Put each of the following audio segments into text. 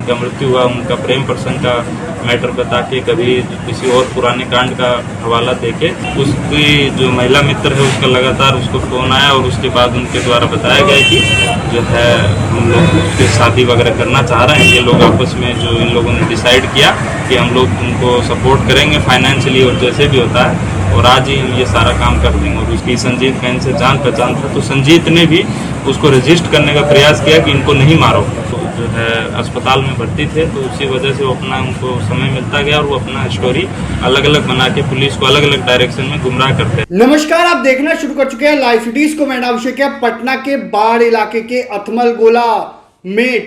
का मृत्यु हुआ उनका प्रेम प्रसंग का मैटर बता के, कभी किसी और पुराने कांड का हवाला देके उसकी जो महिला मित्र है उसका लगातार उसको फ़ोन आया और उसके बाद उनके द्वारा बताया गया कि जो है हम लोग उसकी शादी वगैरह करना चाह रहे हैं। ये लोग आपस में जो इन लोगों ने डिसाइड किया कि हम लोग उनको सपोर्ट करेंगे फाइनेंशियली और जैसे भी होता है, और आज ही हम ये सारा काम कर देंगे। और उसकी संजीत का इनसे जान पहचान था, तो संजीत ने भी उसको रजिस्ट करने का प्रयास किया कि इनको नहीं मारो। तो जो है अस्पताल में भर्ती थे, तो उसी वजह से वो अपना उनको समय मिलता गया और वो अपना स्टोरी अलग अलग बना के पुलिस को अलग अलग डायरेक्शन में गुमराह करते हैं। नमस्कार, आप देखना शुरू कर चुके हैं लाइव सिटीज को। मैं अभिषेक है। पटना के बाढ़ इलाके के अथमल गोला में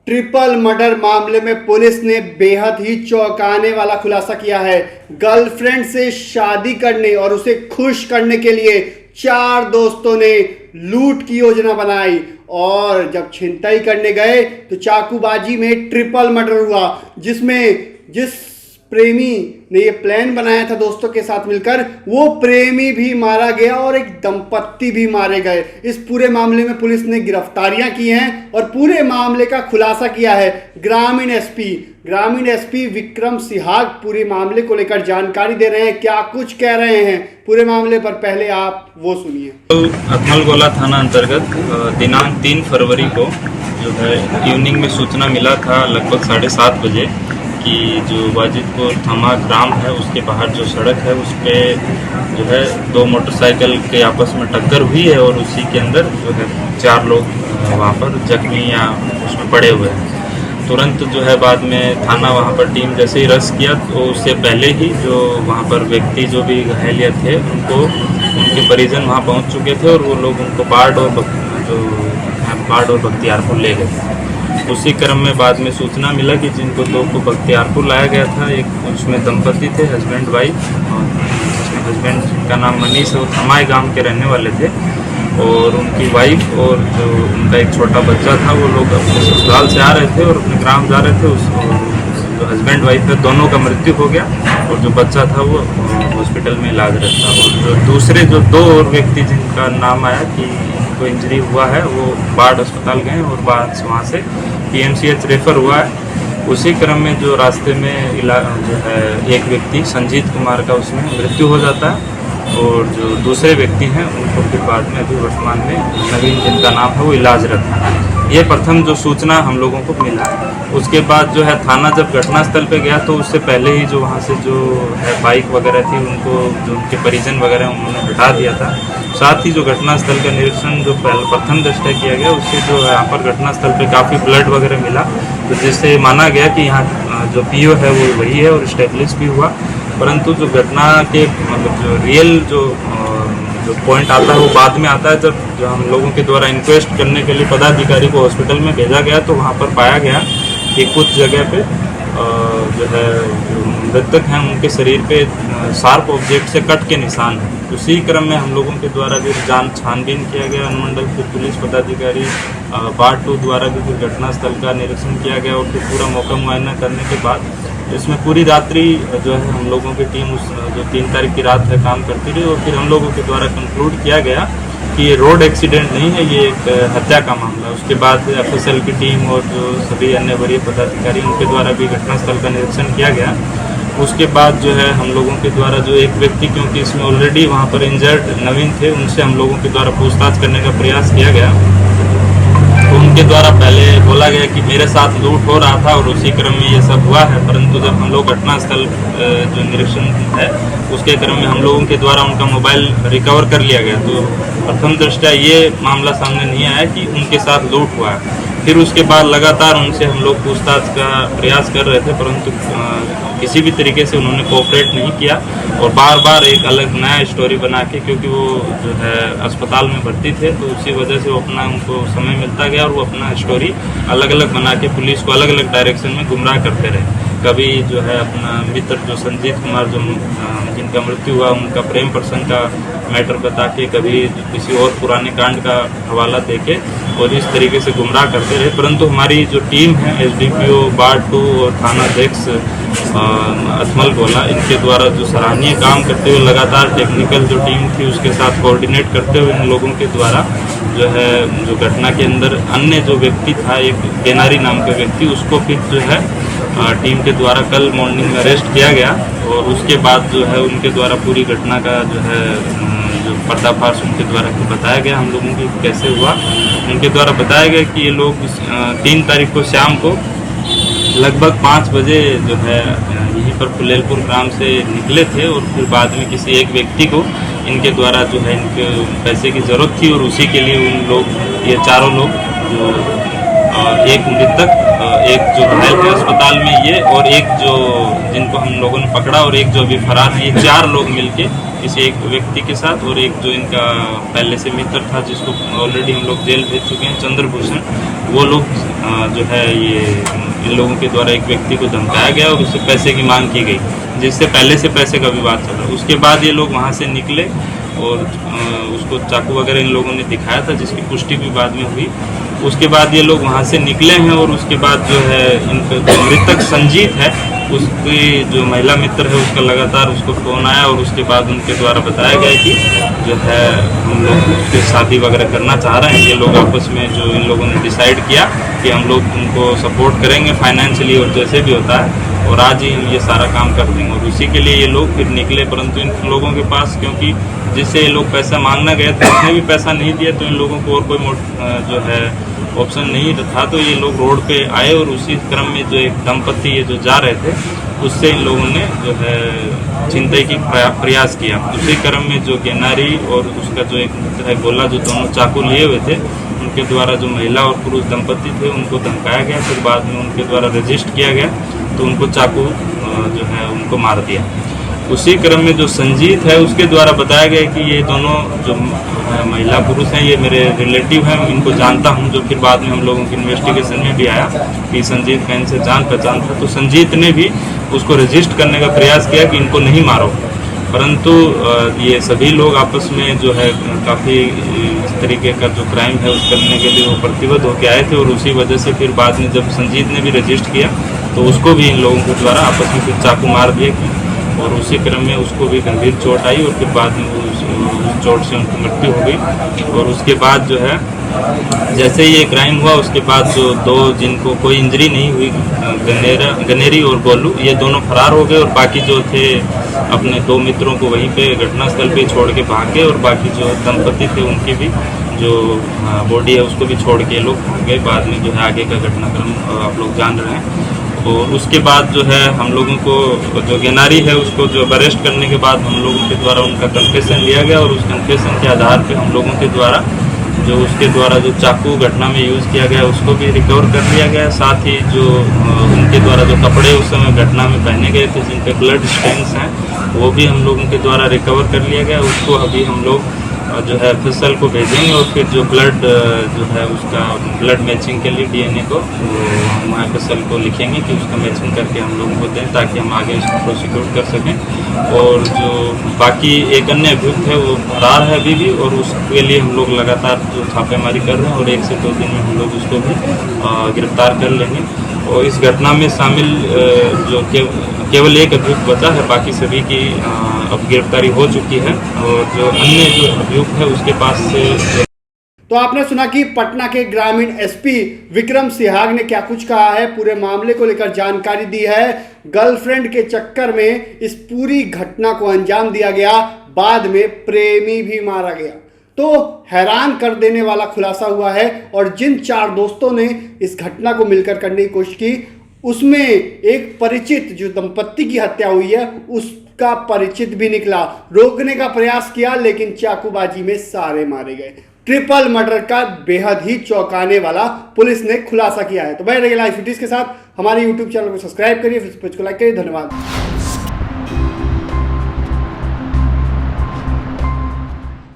ट्रिपल मर्डर मामले में पुलिस ने बेहद ही चौंकाने वाला खुलासा किया है। गर्लफ्रेंड से शादी करने और उसे खुश करने के लिए 4 दोस्तों ने लूट की योजना बनाई और जब छिनतई करने गए तो चाकूबाजी में ट्रिपल मर्डर हुआ, जिसमें जिस प्रेमी ने ये प्लान बनाया था दोस्तों के साथ मिलकर, वो प्रेमी भी मारा गया और एक दंपत्ति भी मारे गए। इस पूरे मामले में पुलिस ने गिरफ्तारियां की हैं और पूरे मामले का खुलासा किया है। ग्रामीण एसपी विक्रम सिहाग पूरे मामले को लेकर जानकारी दे रहे हैं। क्या कुछ कह रहे हैं पूरे मामले पर, पहले आप वो सुनिए। अथमल गोला थाना अंतर्गत दिनांक 3 फरवरी को जो है इवनिंग में सूचना मिला था लगभग 7:30 बजे कि जो वाजिदपुर थमा ग्राम है उसके बाहर जो सड़क है उस पर जो है 2 मोटरसाइकिल के आपस में टक्कर हुई है और उसी के अंदर जो है 4 लोग वहाँ पर जख्मी या उसमें पड़े हुए हैं। तुरंत जो है बाद में थाना वहाँ पर टीम जैसे ही रश किया, तो उससे पहले ही जो वहाँ पर व्यक्ति जो भी घायल थे उनको उनके परिजन वहाँ पहुँच चुके थे और वो लोग उनको बाढ़ और बख्तियारपुर ले गए। उसी क्रम में बाद में सूचना मिला कि जिनको 2 को बख्तियारपुर लाया गया था, एक उसमें दंपति थे हस्बैंड वाइफ, और हस्बैंड का नाम मनीष और थमाई गांव के रहने वाले थे, और उनकी वाइफ और जो उनका एक छोटा बच्चा था, वो लोग अपने ससुराल से आ रहे थे और अपने ग्राम जा रहे थे। जो हस्बैंड वाइफ है दोनों का मृत्यु हो गया और जो बच्चा था वो हॉस्पिटल में इलाजरत था। और जो दूसरे जो 2 और व्यक्ति जिनका नाम आया कि इनको इंजरी हुआ है, वो बाढ़ अस्पताल गए और बाद वहाँ से PMCH रेफर हुआ है। उसी क्रम में जो रास्ते में जो है एक व्यक्ति संजीत कुमार का उसमें मृत्यु हो जाता है और जो दूसरे व्यक्ति हैं उनको फिर बाद में अभी वर्तमान में नवीन जिनका नाम है वो इलाजरत है। ये प्रथम जो सूचना हम लोगों को मिला। उसके बाद जो है थाना जब घटनास्थल पे गया तो उससे पहले ही जो वहाँ से जो है बाइक वगैरह थी उनको जो उनके परिजन वगैरह उन्होंने हटा दिया था। साथ ही जो घटनास्थल का निरीक्षण जो प्रथम दृष्टया किया गया उससे जो यहाँ पर घटनास्थल पे काफ़ी ब्लड वगैरह मिला, तो जिससे माना गया कि यहाँ जो PO है वो वही है और स्टेब्लिश भी हुआ। परंतु जो घटना के मतलब जो रियल जो पॉइंट आता है वो बाद में आता है, जब हम लोगों के द्वारा इंक्वेस्ट करने के लिए पदाधिकारी को हॉस्पिटल में भेजा गया तो वहाँ पर पाया गया कि कुछ जगह पे जो है मृतक हैं उनके शरीर पे शार्प ऑब्जेक्ट से कट के निशान हैं। उसी क्रम में हम लोगों के द्वारा भी छानबीन किया गया। अनुमंडल के पुलिस पदाधिकारी पार्ट 2 द्वारा भी फिर घटनास्थल का निरीक्षण किया गया और फिर पूरा मौका मुआयना करने के बाद इसमें पूरी रात्रि जो है हम लोगों की टीम उस जो 3 तारीख की रात है काम करती रही और फिर हम लोगों के द्वारा कंक्लूड किया गया कि ये रोड एक्सीडेंट नहीं है, ये एक हत्या का मामला है। उसके बाद FSL की टीम और जो सभी अन्य वरीय पदाधिकारी उनके द्वारा भी घटनास्थल का निरीक्षण किया गया। उसके बाद जो है हम लोगों के द्वारा जो एक व्यक्ति, क्योंकि इसमें ऑलरेडी वहाँ पर इंजर्ड नवीन थे, उनसे हम लोगों के द्वारा पूछताछ करने का प्रयास किया गया। तो उनके द्वारा पहले बोला गया कि मेरे साथ लूट हो रहा था और उसी क्रम में ये सब हुआ है, परंतु जब हम लोग घटनास्थल जो निरीक्षण है उसके क्रम में हम लोगों के द्वारा उनका मोबाइल रिकवर कर लिया गया। तो प्रथम दृष्टया ये मामला सामने नहीं आया कि उनके साथ लूट हुआ है। फिर उसके बाद लगातार उनसे हम लोग पूछताछ का प्रयास कर रहे थे, परंतु किसी भी तरीके से उन्होंने कोऑपरेट नहीं किया और बार बार एक अलग नया स्टोरी बना के, क्योंकि वो जो है अस्पताल में भर्ती थे तो उसी वजह से वो अपना उनको समय मिलता गया और वो अपना स्टोरी अलग अलग बना के पुलिस को अलग अलग डायरेक्शन में गुमराह करते रहे। कभी जो है अपना मित्र जो संजीत कुमार जो जिनका मृत्यु हुआ उनका प्रेम प्रसंग का मैटर बता के, कभी किसी और पुराने कांड का हवाला देके और इस तरीके से गुमराह करते रहे। परंतु हमारी जो टीम है SDPO वार्ड 2 और थाना अध्यक्ष अथमल गोला, इनके द्वारा जो सराहनीय काम करते हुए लगातार टेक्निकल जो टीम थी उसके साथ कोऑर्डिनेट करते हुए इन लोगों के द्वारा जो है जो घटना के अंदर अन्य जो व्यक्ति था, एक गेनारी नाम का व्यक्ति, उसको फिर जो है टीम के द्वारा कल मॉर्निंग में अरेस्ट किया गया। और उसके बाद जो है उनके द्वारा पूरी घटना का जो है जो पर्दाफाश उनके द्वारा बताया गया हम लोगों की कैसे हुआ। उनके द्वारा बताया गया कि ये लोग 3 तारीख को शाम को लगभग 5 बजे जो है यहीं पर फुलेलपुर ग्राम से निकले थे और फिर बाद में किसी एक व्यक्ति को इनके द्वारा जो है इनके पैसे की ज़रूरत थी और उसी के लिए उन लोग ये चारों लोग जो एक मृतक, एक जो घायल थे अस्पताल में ये, और एक जो जिनको हम लोगों ने पकड़ा और एक जो अभी फरार है, ये 4 लोग मिलके इस एक व्यक्ति के साथ और एक जो इनका पहले से मित्र था जिसको ऑलरेडी हम लोग जेल भेज चुके हैं, चंद्रभूषण, वो लोग जो है ये इन लोगों के द्वारा एक व्यक्ति को धमकाया गया और उससे पैसे की मांग की गई, जिससे पहले से पैसे का विवाद चल रहा। उसके बाद ये लोग वहाँ से निकले और उसको चाकू वगैरह इन लोगों ने दिखाया था, जिसकी पुष्टि भी बाद में हुई। उसके बाद ये लोग वहाँ से निकले हैं और उसके बाद जो है इनका जो मृतक संजीत है उसकी जो महिला मित्र है उसका लगातार उसको फ़ोन आया और उसके बाद उनके द्वारा बताया गया कि जो है हम लोग उसके शादी वगैरह करना चाह रहे हैं। ये लोग आपस में जो इन लोगों ने डिसाइड किया कि हम लोग उनको सपोर्ट करेंगे फाइनेंशियली और जैसे भी होता है, और आज ही हम ये सारा काम कर देंगे। और उसी के लिए ये लोग फिर निकले, परंतु इन लोगों के पास क्योंकि जिससे ये लोग पैसा मांगना गए थे उसने भी पैसा नहीं दिया, तो इन लोगों को और कोई जो है ऑप्शन नहीं था, तो ये लोग रोड पे आए और उसी क्रम में जो एक दंपत्ति ये जो जा रहे थे उससे इन लोगों ने जो है छिनतई की प्रयास किया। उसी क्रम में जो गेनारी और उसका जो एक मित्र है गोला, जो दोनों चाकू लिए हुए थे, उनके द्वारा जो महिला और पुरुष दंपत्ति थे उनको धमकाया गया। फिर बाद में उनके द्वारा रजिस्ट किया गया तो उनको चाकू जो है उनको मार दिया। उसी क्रम में जो संजीत है उसके द्वारा बताया गया कि ये दोनों जो महिला पुरुष हैं ये मेरे रिलेटिव हैं, इनको जानता हूं, जो फिर बाद में हम लोगों की इन्वेस्टिगेशन में भी आया कि संजीत का इनसे जान पहचान था। तो संजीत ने भी उसको रजिस्ट करने का प्रयास किया कि इनको नहीं मारो, परंतु ये सभी लोग आपस में जो है काफ़ी इस तरीके का जो क्राइम है उस करने के लिए वो प्रतिबद्ध होकर आए थे। और उसी वजह से फिर बाद में जब संजीत ने भी रजिस्ट किया तो उसको भी इन लोगों के द्वारा आपस में फिर चाकू मार दिया और उसी क्रम में उसको भी गंभीर चोट आई और फिर बाद में उस चोट से उनकी मृत्यु हो गई। और उसके बाद जो है जैसे ये क्राइम हुआ उसके बाद जो 2 जिनको कोई इंजरी नहीं हुई, गनेरी और गोलू, ये दोनों फरार हो गए और बाकी जो थे अपने 2 मित्रों को वहीं पे घटनास्थल पे छोड़ के भाग गए और बाकी जो दंपति थे उनकी भी जो बॉडी है उसको भी छोड़ के लोग भाग गए। बाद में जो है आगे का घटनाक्रम आप लोग जान रहे हैं। और उसके बाद जो है हम लोगों को जो गेनारी है उसको जो अरेस्ट करने के बाद हम लोगों के द्वारा उनका कन्फेशन लिया गया और उस कन्फेशन के आधार पे हम लोगों के द्वारा जो उसके द्वारा जो चाकू घटना में यूज़ किया गया उसको भी रिकवर कर लिया गया। साथ ही जो उनके द्वारा जो कपड़े उस समय घटना में पहने गए थे जिन पे ब्लड स्टेन्स हैं वो भी हम लोगों के द्वारा रिकवर कर लिया गया। उसको अभी हम लोग जो है FSL को भेजेंगे और फिर जो ब्लड जो है उसका ब्लड मैचिंग के लिए DNA को हम FSL को लिखेंगे कि उसका मैचिंग करके हम लोगों को दें ताकि हम आगे इसको प्रोसिक्यूट कर सकें। और जो बाकी एक अन्य अभियुक्त है वो फरार है अभी भी और उसके लिए हम लोग लगातार जो छापेमारी कर रहे हैं और 1 से 2 दिन में हम लोग उसको भी गिरफ्तार कर लेंगे। और इस घटना में शामिल जो केवल एक अभियुक्त बचा है, बाकी सभी की अब गिरफ्तारी हो चुकी है और जो अन्य जो अभियुक्त है उसके पास से। तो आपने सुना कि पटना के ग्रामीण SP विक्रम सिहाग ने क्या कुछ कहा है, पूरे मामले को लेकर जानकारी दी है। गर्लफ्रेंड के चक्कर में इस पूरी घटना को अंजाम दिया गया, बाद में प्रेमी भी मारा गया। तो हैरान कर देने वाला खुलासा हुआ है और जिन 4 दोस्तों ने इस घटना को मिलकर करने की कोशिश की उसमें एक परिचित जो दंपत्ति की हत्या हुई है उसका परिचित भी निकला। रोकने का प्रयास किया लेकिन चाकूबाजी में सारे मारे गए। ट्रिपल मर्डर का बेहद ही चौंकाने वाला पुलिस ने खुलासा किया है। तो बने रहिए लाइव फिटिस के साथ, हमारे YouTube चैनल को सब्सक्राइब करिए, फेसबुक को लाइक करिए। धन्यवाद।